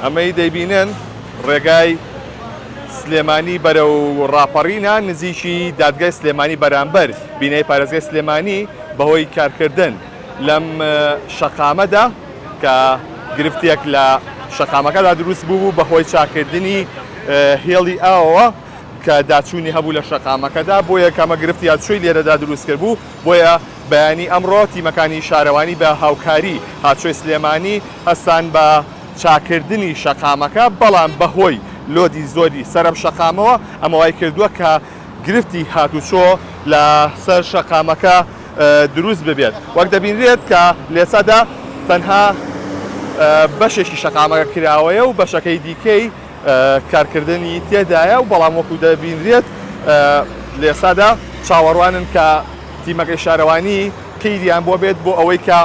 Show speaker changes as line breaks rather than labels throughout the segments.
ئەمەی دەیبینن ڕێگای سلێمانی بەرەو ڕاپەڕینە نزیکی دادگای سلێمانی بەرامبەر بینەی پارێزگای سلێمانی بەهۆی کارکردن لەم شەقامەدا کە گرفتێک لە شەقامەکەدا دروست بوو بەهۆی چاکردنی هێڵی ئاوەوە کە داچوونی هەبوو لە شەقامەکەدا بۆیە کەمە گرفتی هاتوچۆی لێرەدا دروست کرد بوو بۆیە بەیانی ئەمڕۆ تیمەکانی شارەوانی بە هاوکاری هاتوچۆی سلێمانی هەستان بە چاکردنی شەقامەکە بەڵام بەهۆی لۆدی زۆری سەرم شەقامەوە ئەمە وای کردووە کە گرفتی هاتوچۆ لە سەر شەقامەکە دروست ببێت وەک دەبینرێت کە لێسەدا تەنها بەشێکی شەقامەکە کراوەیە و بەشەکەی دیکەی کارکردنی تێدایە و بەڵام وەکو دەبینرێت لێسادا چاوەڕوانن کە تیمەکەی شارەوانی قیریان بۆ بێت بۆ ئەوەی کە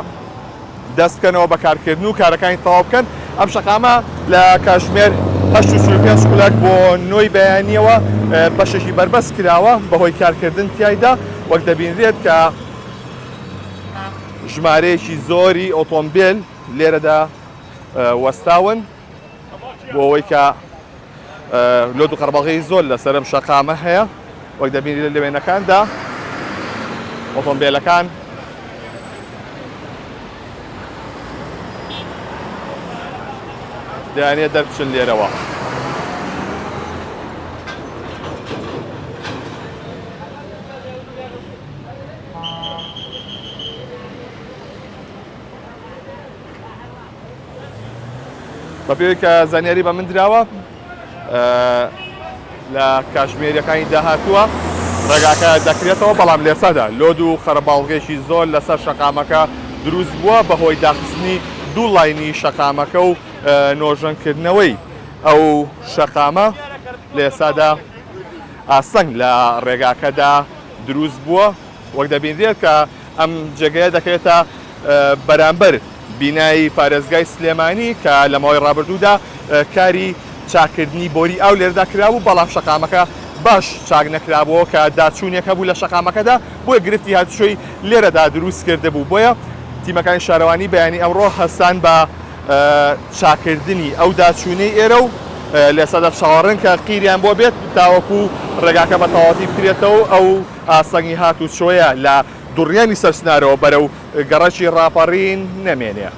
دەست بکەنەوە بە کارکردن و کارەکانی تەواو بکەن ئەم شەقامە لە کاتژمێر 8:35 خولەک بۆ 9 بەیانیەوە بەشێکی بربەست کراوە بەهۆی کارکردن تیایدا وەک دەبینرێت کە ژمارەیەکی زۆری ئۆتۆمبیل لێرەدا وەستاون بۆ ئەوەی کە لۆد و قەربەڵغی زۆر لەسەر ئەم شەقامە هەیە وەک دەبینرێت لە وێنەکاندا ئۆتۆمبیلەکان دەیانێت دەربچن لێرەوە. بەپێی کە زانیاری بە من دراوە لە کاتژمێریەکانی داهاتووە ڕێگاکە دەکرێتەوە بەڵام لێسەدا لۆد و خەرەباڵغێکی زۆر لەسەر شەقامەکە دروست بووە بەهۆی داخستنی دوو لاینی شەقامەکە و نۆژەنکردنەوەی ئەو شەقامە لێسادا ئاسەنگ لە ڕێگاکەدا دروست بووە وەک دەبینرێت کە ئەم جێگەیە دەکرێتە بەرامبەر بینایی پارێزگای سلێمانی کە لە ماوەی ڕابردوودا کاری چاکردنی بۆری ئاو لێرەدا کرابوو بەڵام شەقامەکە باش چاک نەکرابووە کە داچوونێک هەبوو لە شەقامەکەدا بۆیە گرفتی هاتوچۆی لێرەدا دروست کرده بوو بۆیە تیمەکانی شارەوانی بەیانی ئەمڕۆ هەستان بە چاکردنی ئەو داچوونەی ئێرە و لێسەدا چاوەڕێن کە قیریان بۆ بێت تاوەکو ڕێگاکە بە تەواوەتی بکرێتەوە ئەو ئاسەنگی هاتوچۆیە لە دوڕیانی سەرسنارەوە بەرەو گەڕەکی ڕاپەڕین نەمێنێ.